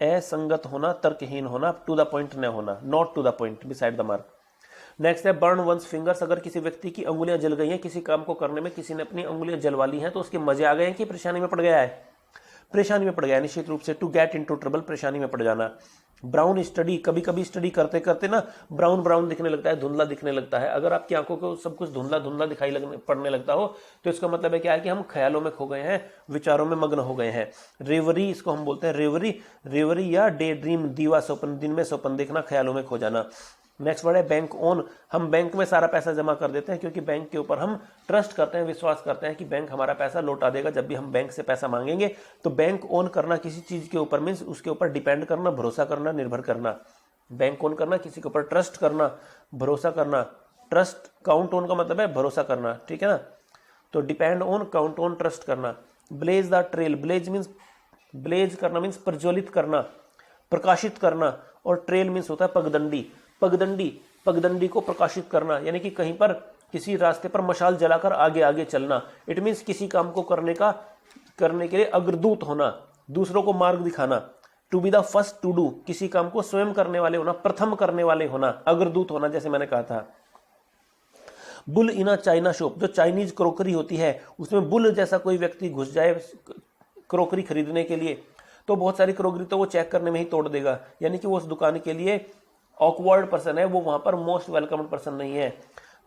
असंगत होना, तर्कहीन होना, टू द पॉइंट न होना, not to the point, beside the mark. Next है बर्न वंस फिंगर्स, अगर किसी व्यक्ति की अंगुलियां जल गई हैं, किसी काम को करने में किसी ने अपनी अंगुलियां जलवा ली हैं तो उसके मजे आ गए हैं कि परेशानी में पड़ गया है, परेशानी में पड़ गया निश्चित रूप से। टू गेट इनटू ट्रबल, परेशानी में पड़ जाना। ब्राउन स्टडी, कभी कभी स्टडी करते करते ना ब्राउन ब्राउन दिखने लगता है, धुंधला दिखने लगता है। अगर आपकी आंखों को सब कुछ धुंधला धुंधला दिखाई पड़ने लगता हो तो इसका मतलब है क्या है कि हम ख्यालों में खो गए हैं, विचारों में मग्न हो गए हैं। रेवरी, इसको हम बोलते हैं रेवरी, रेवरी या डे ड्रीम, दीवा स्वप्न, दिन में स्वप्न देखना, ख्यालों में खो जाना। नेक्स्ट वर्ड है बैंक ओन, हम बैंक में सारा पैसा जमा कर देते हैं क्योंकि बैंक के ऊपर हम ट्रस्ट करते हैं, विश्वास करते हैं कि बैंक हमारा पैसा लौटा देगा जब भी हम बैंक से पैसा मांगेंगे। तो बैंक ओन करना किसी चीज के ऊपर मीन्स उसके ऊपर डिपेंड करना, भरोसा करना, निर्भर करना। बैंक ओन करना, किसी के ऊपर ट्रस्ट करना, भरोसा करना। ट्रस्ट, काउंट ऑन का मतलब है भरोसा करना, ठीक है ना। तो depend on, count on, trust करना। Blaze the trail, blaze means, blaze करना मीन्स प्रज्वलित करना, प्रकाशित करना, और ट्रेल मीन्स होता है पगडंडी। पगडंडी, पगडंडी को प्रकाशित करना, यानी कि कहीं पर किसी रास्ते पर मशाल जलाकर आगे आगे चलना। इट मीन्स किसी काम को करने के लिए अग्रदूत होना, दूसरों को मार्ग दिखाना। To be the first to do, किसी काम को स्वयं करने वाले होना, प्रथम करने वाले होना, अग्रदूत होना, जैसे मैंने कहा था। Bull in a china shop, जो चाइनीज क्रोकरी होती है उसमें बुल जैसा कोई व्यक्ति घुस जाए क्रोकरी खरीदने के लिए तो बहुत सारी क्रोकरी तो वो चेक करने में ही तोड़ देगा, यानी कि वो उस दुकान के लिए ऑकवर्ड पर्सन है, वो वहां पर मोस्ट वेलकम्ड पर्सन नहीं है।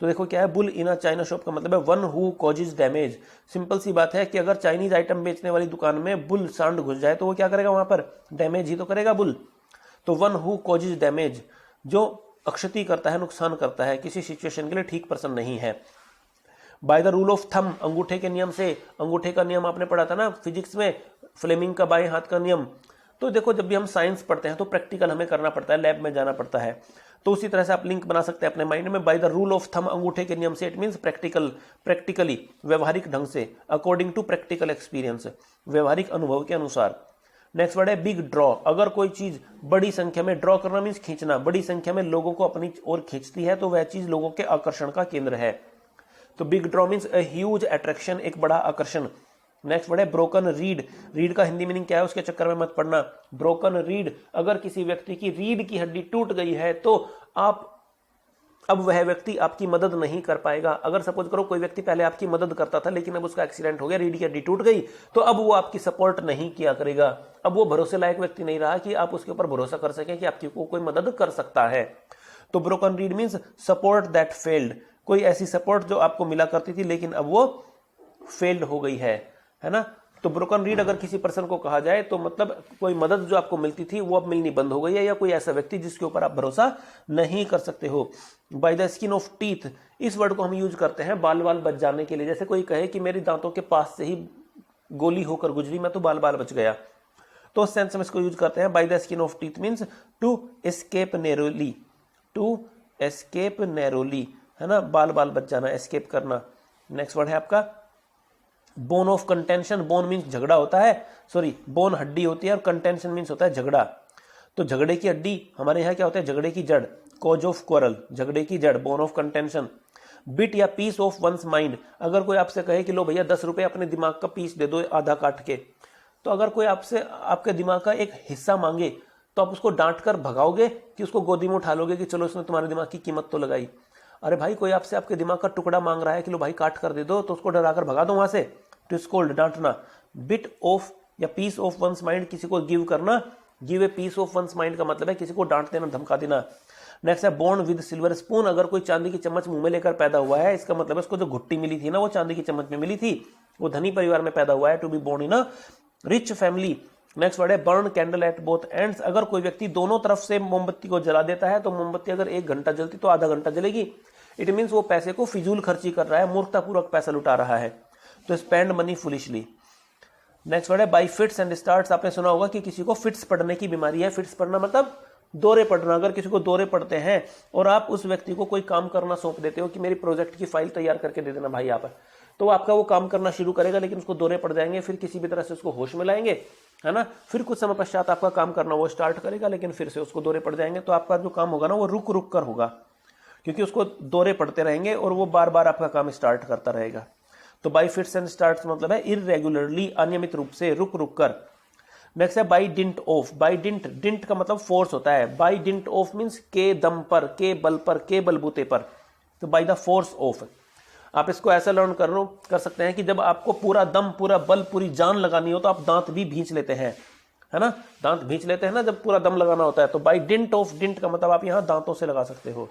तो देखो क्या है, bull in a china shop का मतलब है one who causes damage. Simple सी बात है कि अगर चाइनीज आइटम बेचने वाली दुकान में बुल सांड घुस जाए तो वो क्या करेगा, वहां पर डैमेज ही तो करेगा बुल। तो वन हु कॉजेज डैमेज, जो अक्षति करता है, नुकसान करता है, किसी सिचुएशन के लिए ठीक पर्सन नहीं है। By the rule of thumb, अंगूठे के नियम से, अंगूठे का नियम आपने पढ़ा था ना फिजिक्स में, फ्लेमिंग का बाएं हाथ का नियम। तो देखो जब भी हम साइंस पढ़ते हैं तो प्रैक्टिकल हमें करना पड़ता है, लैब में जाना पड़ता है। तो उसी तरह से आप लिंक बना सकते हैं अपने माइंड में, by the rule of thumb, अंगूठे के नियम से, इट मींस प्रैक्टिकली, व्यवहारिक ढंग से, अकॉर्डिंग टू प्रैक्टिकल एक्सपीरियंस, व्यवहारिक अनुभव के अनुसार। नेक्स्ट वर्ड है बिग ड्रॉ। अगर कोई चीज बड़ी संख्या में, ड्रॉ करना मींस खींचना, बड़ी संख्या में लोगों को अपनी ओर खींचती है तो वह चीज लोगों के आकर्षण का केंद्र है। तो big draw means a huge attraction, एक बड़ा आकर्षण। नेक्स्ट वर्ड है ब्रोकन रीड। रीड का हिंदी मीनिंग क्या है उसके चक्कर में मत पड़ना। ब्रोकन रीड, अगर किसी व्यक्ति की रीढ़ की हड्डी टूट गई है तो अब वह व्यक्ति आपकी मदद नहीं कर पाएगा। अगर सपोज करो कोई व्यक्ति पहले आपकी मदद करता था लेकिन अब उसका एक्सीडेंट हो गया, रीढ़ की हड्डी टूट गई, तो अब वो आपकी सपोर्ट नहीं किया करेगा। अब वो भरोसे लायक व्यक्ति नहीं रहा कि आप उसके ऊपर भरोसा कर सकें कि आपकी कोई मदद कर सकता है। तो broken read means support that failed, कोई ऐसी सपोर्ट जो आपको मिला करती थी लेकिन अब वो फेल्ड हो गई है ना। तो ब्रोकन रीड अगर किसी पर्सन को कहा जाए तो मतलब कोई मदद जो आपको मिलती थी वो अब मिलनी बंद हो गई है, या कोई ऐसा व्यक्ति जिसके ऊपर आप भरोसा नहीं कर सकते हो। Bye the skin of teeth, इस वर्ड को हम यूज करते हैं बाल बाल बच जाने के लिए। जैसे कोई कहे कि मेरी दांतों के पास से ही गोली होकर गुजरी, मैं तो बाल बाल बच गया, तो उस सेंस में इसको यूज करते हैं। By the skin of teeth means to escape narrowly, to escape narrowly, है ना, बाल बाल बच जाना, एस्केप करना। नेक्स्ट वर्ड है आपका bone of contention. Bone means झगड़ा होता है, सॉरी बोन हड्डी होती है और कंटेंशन मीन्स होता है झगड़ा। तो झगड़े की हड्डी हमारे यहाँ क्या होता है, झगड़े की जड़, कॉज ऑफ क्वारल, झगड़े की जड़, बोन ऑफ कंटेंशन। बिट या पीस ऑफ वंस माइंड, अगर कोई आपसे कहे कि लो भैया 10 रुपए अपने दिमाग का पीस दे दो आधा काट के, तो अगर कोई आपसे आपके दिमाग का एक हिस्सा मांगे तो आप उसको डांट कर भगाओगे कि उसको गोदी में उठा लोगे कि चलो इसने तुम्हारे दिमाग की कीमत तो लगाई। अरे भाई कोई आपसे आपके दिमाग का टुकड़ा मांग रहा है कि लो भाई काट कर दे दो, तो उसको डराकर भगा दो वहां से। टू स्कोल्ड, डांटना। बिट ऑफ या पीस ऑफ वंस माइंड, किसी को गिव करना, give a piece of one's mind का मतलब है किसी को डांट देना, धमका देना। नेक्स्ट है बोर्न विद सिल्वर स्पून, अगर कोई चांदी की चम्मच मुंह में लेकर पैदा हुआ है, इसका मतलब है उसको जो घुट्टी मिली थी ना वो चांदी की चम्मच में मिली थी, वो धनी परिवार में पैदा हुआ है। To be born in a rich family. Next word है burn candle at both ends, अगर कोई व्यक्ति दोनों तरफ से मोमबत्ती को जला देता है तो मोमबत्ती अगर 1 घंटा जलती तो आधा घंटा जलेगी। इट मीन्स वो पैसे को फिजूल खर्ची कर रहा है, मूर्खतापूर्वक पैसा लुटा रहा है। तो spend money foolishly. Next word है बाई फिट्स एंड स्टार्ट्स, आपने सुना होगा कि किसी को फिट्स पड़ने की बीमारी है। फिट्स पड़ना मतलब दौरे पड़ना। अगर किसी को दौरे पड़ते हैं और आप उस व्यक्ति को कोई काम करना सौंप देते हो कि मेरी प्रोजेक्ट की फाइल तैयार करके दे देना भाई आप, तो आपका वो काम करना शुरू करेगा लेकिन उसको दौरे पड़ जाएंगे, फिर किसी भी तरह से उसको होश में लाएंगे, है ना, फिर कुछ समय पश्चात आपका काम करना वो स्टार्ट करेगा लेकिन फिर से उसको दौरे पड़ जाएंगे। तो आपका जो काम होगा ना वो रुक रुक कर होगा, क्योंकि उसको दौरे पड़ते रहेंगे और वो बार बार आपका काम स्टार्ट करता रहेगा। तो बाई फिट्स एंड स्टार्ट्स मतलब है इररेगुलरली, अनियमित रूप से, रुक रुक कर। नेक्स्ट है by didn't of. By didn't, didn't का मतलब फोर्स होता है। बाई डिंट ऑफ मींस के दम पर, के बल पर, के बलबूते पर। तो बाई द फोर्स ऑफ, आप इसको ऐसा लर्न कर सकते हैं कि जब आपको पूरा दम, पूरा बल, पूरी जान लगानी हो तो आप दांत भी भींच लेते हैं, है ना, दांत भींच लेते हैं ना जब पूरा दम लगाना होता है। तो बाई डिंट ऑफ, डिंट का मतलब आप यहां दांतों से लगा सकते हो।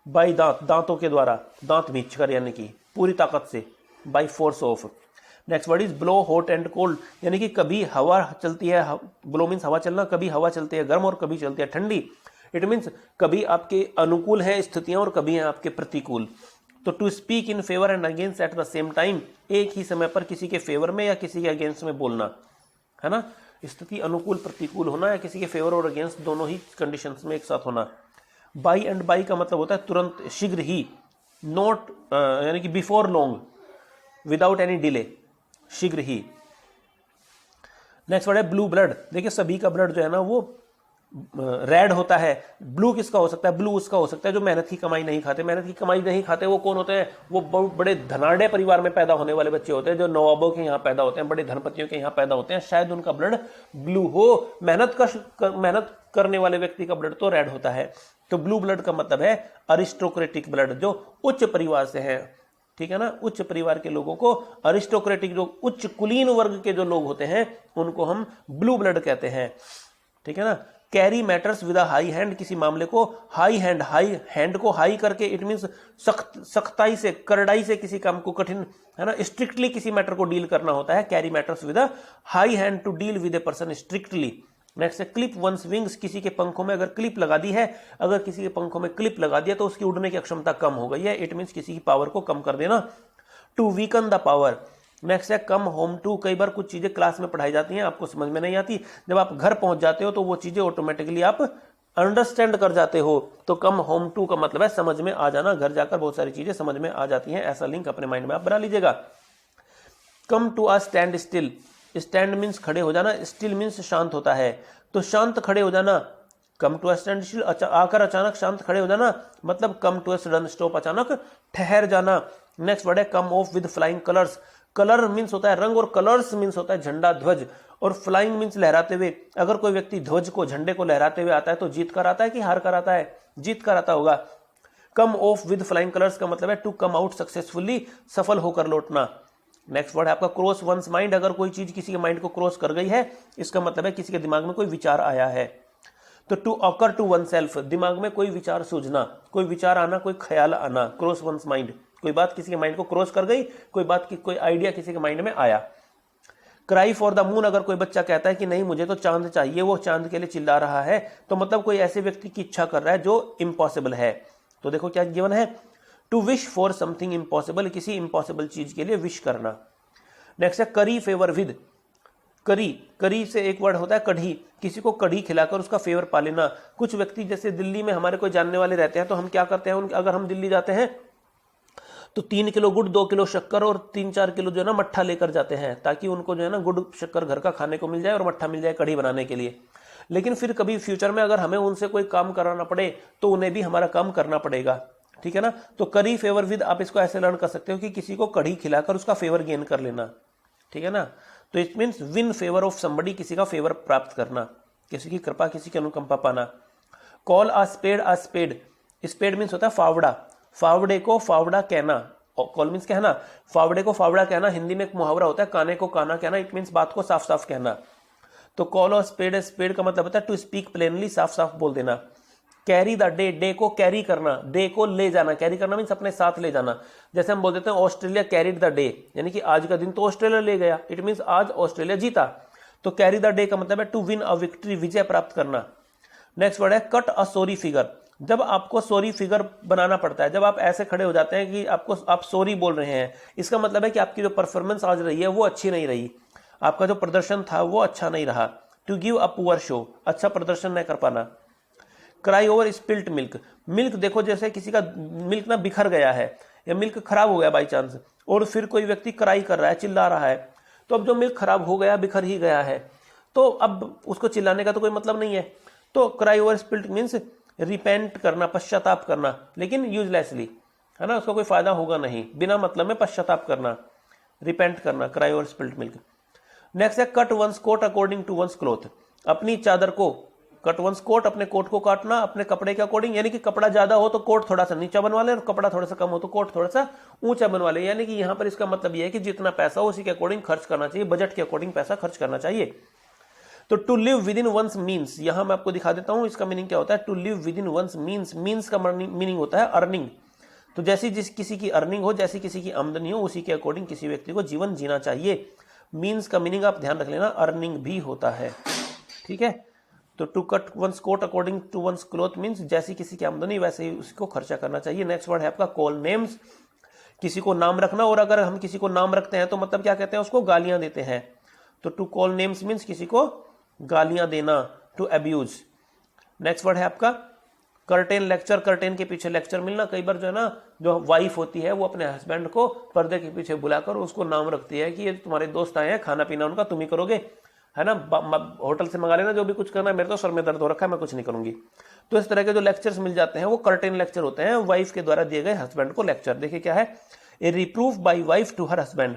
बाई दांत, दांतों के द्वारा, दांत भींच कर, यानी कि पूरी ताकत से, by force of. Next word is blow hot and cold, यानी कि कभी हवा चलती है, ब्लो मीन्स हवा चलना, कभी हवा चलती है गर्म और कभी चलती है ठंडी। इट मीन्स कभी आपके अनुकूल है स्थितियां और कभी है आपके प्रतिकूल। तो to speak in favour and against at the same time, एक ही समय पर किसी के फेवर में या किसी के अगेंस्ट में बोलना, है ना, स्थिति अनुकूल प्रतिकूल होना या किसी के फेवर और अगेंस्ट दोनों ही कंडीशंस में एक साथ होना। बाई एंड बाई का मतलब होता है तुरंत, शीघ्र ही, नॉट यानी कि before long, without any delay, शीघ्र ही। नेक्स्ट वर्ड है ब्लू ब्लड। देखिए सभी का ब्लड जो है ना वो रेड होता है। ब्लू किसका हो सकता है, ब्लू उसका हो सकता है जो मेहनत की कमाई नहीं खाते। मेहनत की कमाई नहीं खाते वो कौन होते हैं, वो बहुत बड़े धनाढ़े परिवार में पैदा होने वाले बच्चे होते हैं, जो नवाबों के यहाँ पैदा होते हैं, बड़े धनपतियों के यहाँ पैदा होते हैं, शायद उनका ब्लड ब्लू हो। मेहनत करने वाले व्यक्ति का ब्लड तो रेड होता है। तो ब्लू ब्लड का मतलब है अरिस्टोक्रेटिक ब्लड, जो उच्च परिवार से है, ठीक है ना, उच्च परिवार के लोगों को अरिस्टोक्रेटिक, जो उच्च कुलीन वर्ग के जो लोग होते हैं उनको हम ब्लू ब्लड कहते हैं, ठीक है ना। Carry matters with a high hand, किसी मामले को हाई हैंड को हाई करके, इट मींस सख्ताई से, करड़ाई से किसी काम को, कठिन, है ना, स्ट्रिक्टली किसी मैटर को डील करना होता है। Carry matters with a high hand, to deal with a person strictly. Next है क्लिप वंस विंग्स, किसी के पंखों में अगर क्लिप लगा दी है, अगर किसी के पंखों में क्लिप लगा दिया तो उसकी उड़ने की क्षमता कम हो गई है, इट मींस किसी की पावर को कम कर देना। To weaken the power, next है कम होम टू। कई बार कुछ चीजें क्लास में पढ़ाई जाती हैं, आपको समझ में नहीं आती, जब आप घर पहुंच जाते हो तो वो चीजें ऑटोमेटिकली आप अंडरस्टैंड कर जाते हो। तो कम होम टू का मतलब है समझ में आ जाना, घर जाकर बहुत सारी चीजें समझ में आ जाती हैं। ऐसा लिंक अपने माइंड में आप बना लीजिएगा। Come to a stand still. Stand means खड़े हो जाना, स्टिल मीन्स शांत होता है। तो शांत खड़े हो जाना, come to a stand still, आकर अचानक शांत खड़े हो जाना, मतलब come to a sudden stop, अचानक ठहर जाना। नेक्स्ट वर्ड है come off with flying colours. Colour means होता है रंग और कलर्स मीन्स होता है झंडा, ध्वज, और फ्लाइंग मीन्स लहराते हुए। अगर कोई व्यक्ति ध्वज को, झंडे को लहराते हुए आता है तो जीत कर आता है कि हार कर आता है? जीत कर आता होगा। कम ऑफ विद फ्लाइंग कलर्स का मतलब है टू कम आउट सक्सेसफुली, सफल होकर लौटना। नेक्स्ट वर्ड है आपका क्रॉस वंस माइंड। अगर कोई चीज किसी के माइंड को क्रॉस कर गई है, इसका मतलब है किसी के दिमाग में कोई विचार आया है। तो to occur to oneself, दिमाग में कोई विचार सूझना, कोई विचार आना, कोई ख्याल आना, क्रॉस वंस माइंड। कोई बात किसी के माइंड को क्रॉस कर गई, कोई बात की कोई आइडिया किसी के माइंड में आया। Cry for the moon. अगर कोई बच्चा कहता है कि नहीं मुझे तो चांद चाहिए, वो चांद के लिए चिल्ला रहा है, तो मतलब कोई ऐसे व्यक्ति की इच्छा कर रहा है जो इम्पॉसिबल है। तो देखो क्या गिवन है, to wish for something impossible, किसी इम्पॉसिबल चीज के लिए विश करना। नेक्स्ट है करी फेवर विद। करी, करी से एक वर्ड होता है कढ़ी, किसी को कढ़ी खिलाकर उसका फेवर पा लेना। कुछ व्यक्ति जैसे दिल्ली में हमारे कोई जानने वाले रहते हैं, तो हम क्या करते हैं, अगर हम दिल्ली जाते हैं तो 3 किलो गुड़, 2 किलो शक्कर और 3-4 किलो जो है ना मट्ठा लेकर जाते हैं, ताकि उनको जो है ना गुड़ शक्कर घर का खाने को मिल जाए और मट्ठा मिल जाए कढ़ी बनाने के लिए। लेकिन फिर कभी फ्यूचर में अगर हमें उनसे कोई काम कराना पड़े तो उन्हें भी हमारा काम करना पड़ेगा, ठीक है ना। तो करी फेवर विद, आप इसको ऐसे लर्न कर सकते हो कि किसी को कढ़ी खिलाकर उसका फेवर गेन कर लेना, ठीक है ना। तो it means win favour of somebody, किसी का फेवर प्राप्त करना, किसी की कृपा, किसी की अनुकंपा पाना। Call a spade a spade. Spade means होता है फावड़ा, फावड़े को फावड़ा कहना। कॉल मीन्स कहना, फावड़े को फावड़ा कहना। हिंदी में एक मुहावरा होता है काने को काना कहना, इट मीन्स बात को साफ साफ कहना। तो कॉल अ स्पेड, स्पेड का मतलब होता है टू स्पीक प्लेनली, साफ साफ बोल देना। कैरी द डे, डे को कैरी करना, डे को ले जाना। कैरी करना मीन्स अपने साथ ले जाना। जैसे हम बोल देते हैं ऑस्ट्रेलिया कैरीड द डे, यानी कि आज का दिन तो ऑस्ट्रेलिया ले गया, इट मीन्स आज ऑस्ट्रेलिया जीता। तो कैरी द डे का मतलब है टू विन अ विक्ट्री, विजय प्राप्त करना। नेक्स्ट वर्ड है कट अ सॉरी फिगर। जब आपको सॉरी फिगर बनाना पड़ता है, जब आप ऐसे खड़े हो जाते हैं कि आप सॉरी बोल रहे हैं, इसका मतलब है कि आपकी जो परफॉर्मेंस आज रही है वो अच्छी नहीं रही, आपका जो प्रदर्शन था वो अच्छा नहीं रहा। To give a poor show, अच्छा प्रदर्शन नहीं कर पाना। Cry over spilt milk. Milk देखो, जैसे किसी का मिल्क ना बिखर गया है या मिल्क खराब हो गया बाई चांस, और फिर कोई व्यक्ति क्राई कर रहा है, चिल्ला रहा है, तो अब जो मिल्क खराब हो गया, बिखर ही गया है, तो अब उसको चिल्लाने का तो कोई मतलब नहीं है। तो cry over spilt means repent करना, पश्चाताप करना, लेकिन यूजलेसली, है ना, उसका कोई फायदा होगा नहीं, बिना मतलब में पश्चाताप करना, रिपेंट करना, cry over spilt milk. Next है cut one's coat according to one's cloth. अपनी चादर को, कट वंस कोट, अपने कोट को काटना अपने कपड़े के अकॉर्डिंग, यानी कि कपड़ा ज्यादा हो तो कोट थोड़ा सा नीचा बनवा ले, और कपड़ा थोड़ा सा कम हो तो कोट थोड़ा सा ऊंचा बनवा ले। यानी कि यहाँ पर इसका मतलब यह है कि जितना पैसा हो उसी के अकॉर्डिंग खर्च करना चाहिए, बजट के अकॉर्डिंग पैसा खर्च करना चाहिए। तो to live within one's means, यहां मैं आपको दिखा देता हूं इसका मीनिंग क्या होता है। To live within one's means, means का मीनिंग होता है अर्निंग। तो जैसी जिस किसी की अर्निंग हो, जैसी किसी की आमदनी हो, उसी के अकॉर्डिंग किसी व्यक्ति को जीवन जीना चाहिए। मीन्स का मीनिंग आप ध्यान रख लेना, अर्निंग भी होता है, ठीक है। तो to cut one's coat according to one's cloth means जैसी किसी की आमदनी वैसे ही उसको खर्चा करना चाहिए। नेक्स्ट वर्ड है आपका कॉल नेम्स, किसी को नाम रखना, और अगर हम किसी को नाम रखते हैं तो मतलब क्या कहते हैं, उसको गालियां देते हैं। तो टू कॉल नेम्स मीन्स किसी को गालियां देना, टू अब्यूज। नेक्स्ट वर्ड है आपका कर्टेन लेक्चर, कर्टेन के पीछे लेक्चर मिलना। कई बार जो है ना, जो वाइफ होती है वो अपने हस्बैंड को पर्दे के पीछे बुलाकर उसको नाम रखती है कि ये तुम्हारे दोस्त आए हैं, खाना पीना उनका तुम ही करोगे, है ना, होटल से मंगा लेना जो भी कुछ करना है, मेरे तो सर में दर्द हो रखा है, मैं कुछ नहीं करूंगी। तो इस तरह के जो लेक्चर्स मिल जाते हैं वो कर्टेन लेक्चर होते हैं, वाइफ के द्वारा दिए गए हस्बैंड को लेक्चर। देखिए क्या है, a reproof by wife to her husband,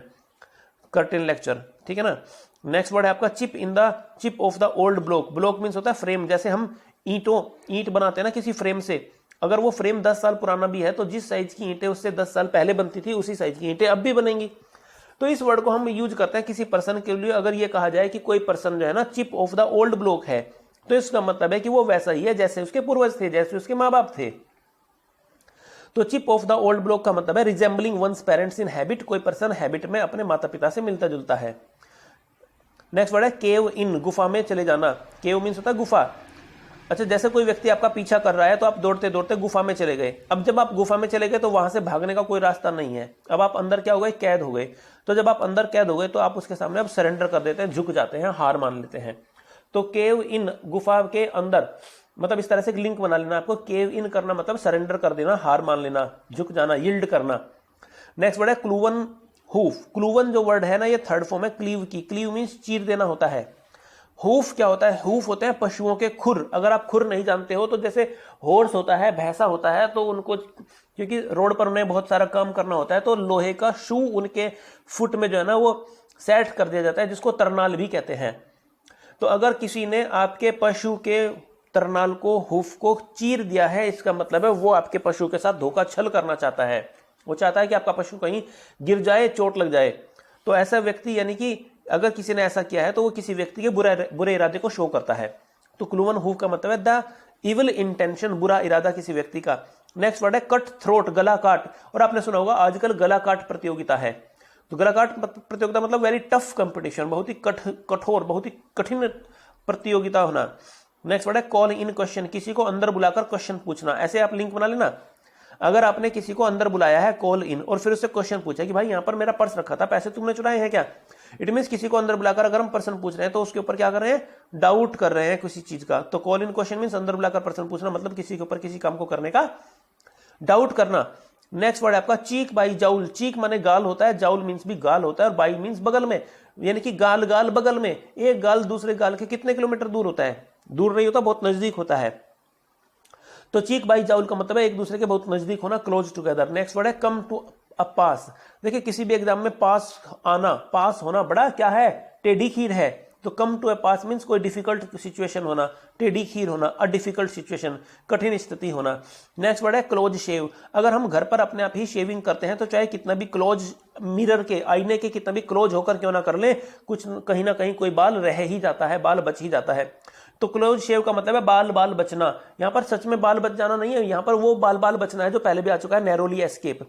curtain lecture, ठीक है ना। नेक्स्ट वर्ड है आपका chip in the chip off the old block. Block means होता है फ्रेम, जैसे हम ईंट बनाते हैं ना किसी फ्रेम से, अगर वो फ्रेम 10 साल पुराना भी है तो जिस साइज की ईंटें उससे 10 साल पहले बनती थी उसी साइज की ईंटें अब भी बनेंगी। तो इस वर्ड को हम यूज करते हैं किसी पर्सन के लिए। अगर ये कहा जाए कि कोई पर्सन जो है ना chip off the old block है, तो इसका मतलब है कि वो वैसा ही है जैसे उसके पूर्वज थे, जैसे उसके माँ बाप थे। तो chip off the old block का मतलब है resembling one's parents in habit, कोई पर्सन हैबिट में अपने माता पिता से मिलता जुलता है। नेक्स्ट वर्ड है केव इन, गुफा में चले जाना। केव मीन्स होता है गुफा। अच्छा, जैसे कोई व्यक्ति आपका पीछा कर रहा है तो आप दौड़ते दौड़ते गुफा में चले गए। अब जब आप गुफा में चले गए तो वहां से भागने का कोई रास्ता नहीं है। अब आप अंदर क्या हो गए, कैद हो गए। तो जब आप अंदर कैद हो गए तो आप उसके सामने अब सरेंडर कर देते हैं, झुक जाते हैं, हार मान लेते हैं। तो केव इन, गुफा के अंदर, मतलब इस तरह से एक लिंक बना लेना आपको। केव इन करना मतलब सरेंडर कर देना, हार मान लेना, झुक जाना, यील्ड करना। नेक्स्ट वर्ड है क्लूवन हूफ। क्लूवन जो वर्ड है ना, ये थर्ड फॉर्म है क्लीव की। क्लीव मीन्स चीर देना होता है। हूफ क्या होता है, हूफ होते हैं पशुओं के खुर। अगर आप खुर नहीं जानते हो तो जैसे हॉर्स होता है, भैंसा होता है, तो उनको क्योंकि रोड पर उन्हें बहुत सारा काम करना होता है तो लोहे का शू उनके फुट में जो है ना वो सेट कर दिया जाता है, जिसको तरनाल भी कहते हैं। तो अगर किसी ने आपके पशु के तरनाल को, हूफ को चीर दिया है, इसका मतलब है वो आपके पशु के साथ धोखा छल करना चाहता है। वो चाहता है कि आपका पशु कहीं गिर जाए, चोट लग जाए। तो ऐसा व्यक्ति, यानी कि अगर किसी ने ऐसा किया है तो वो किसी व्यक्ति के बुरे इरादे को शो करता है। तो क्लूवन हूफ का मतलब है द इविल इंटेंशन, बुरा इरादा किसी व्यक्ति का। नेक्स्ट वर्ड है कट थ्रोट, गला काट। और आपने सुना होगा आजकल गला काट प्रतियोगिता है। तो गला काट प्रतियोगिता मतलब वेरी टफ कंपटीशन, बहुत ही कठोर, बहुत ही कठिन प्रतियोगिता होना। नेक्स्ट वर्ड है कॉल इन क्वेश्चन, किसी को अंदर बुलाकर क्वेश्चन पूछना। ऐसे आप लिंक बना लेना। अगर आपने किसी को अंदर बुलाया है, कॉल इन, और फिर उससे क्वेश्चन पूछा कि भाई यहाँ पर मेरा पर्स रखा था, पैसे तुमने चुराए हैं क्या, इट मीन्स किसी को अंदर बुलाकर अगर हम पर्सन पूछ रहे हैं तो उसके ऊपर क्या कर रहे हैं, डाउट कर रहे हैं किसी चीज का। तो कॉल इन क्वेश्चन मीन्स अंदर बुलाकर पर्सन पूछना, मतलब किसी के ऊपर किसी काम को करने का डाउट करना। नेक्स्ट वर्ड है आपका चीक बाई जाउल। चीक माने गाल होता है, जाउल मीन्स भी गाल होता है, और बाई मीन्स बगल में, यानी कि गाल गाल बगल में। एक गाल दूसरे गाल के कितने किलोमीटर दूर होता है, दूर नहीं होता, बहुत नजदीक होता है। तो चीक बाई जाउल का मतलब है एक दूसरे के बहुत नजदीक होना, क्लोज टुगेदर। नेक्स्ट वर्ड है कम टू अ पास। देखिए किसी भी एग्जाम में पास आना, पास होना बड़ा क्या है, टेढ़ी खीर है। तो come to a pass means कोई डिफिकल्ट सिचुएशन होना, टेढ़ी खीर होना, अ डिफिकल्ट सिचुएशन, कठिन स्थिति होना। नेक्स्ट वर्ड है क्लोज शेव। अगर हम घर पर अपने आप ही शेविंग करते हैं तो चाहे कितना भी क्लोज, मिरर के, आईने के कितना भी क्लोज होकर क्यों ना कर ले, कुछ कहीं ना कहीं कोई बाल रह ही जाता है, बाल बच ही जाता है। तो क्लोज शेव का मतलब है बाल बाल बचना। यहां पर सच में बाल बच जाना नहीं है, यहां पर वो बाल बाल बचना है जो पहले भी आ चुका है, नैरोली एस्केप।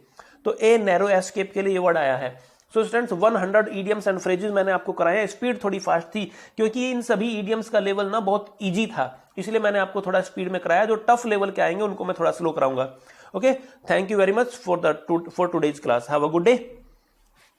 तो ए नैरो एस्केप के लिए ये वर्ड आया है। So students 100 idioms and phrases मैंने आपको कराए हैं। स्पीड थोड़ी फास्ट थी क्योंकि इन सभी इडियम्स का लेवल ना बहुत इजी था, इसलिए मैंने आपको थोड़ा स्पीड में कराया। जो टफ लेवल के आएंगे उनको मैं थोड़ा स्लो कराऊंगा। Okay, thank you very much for today's class. Have a good day.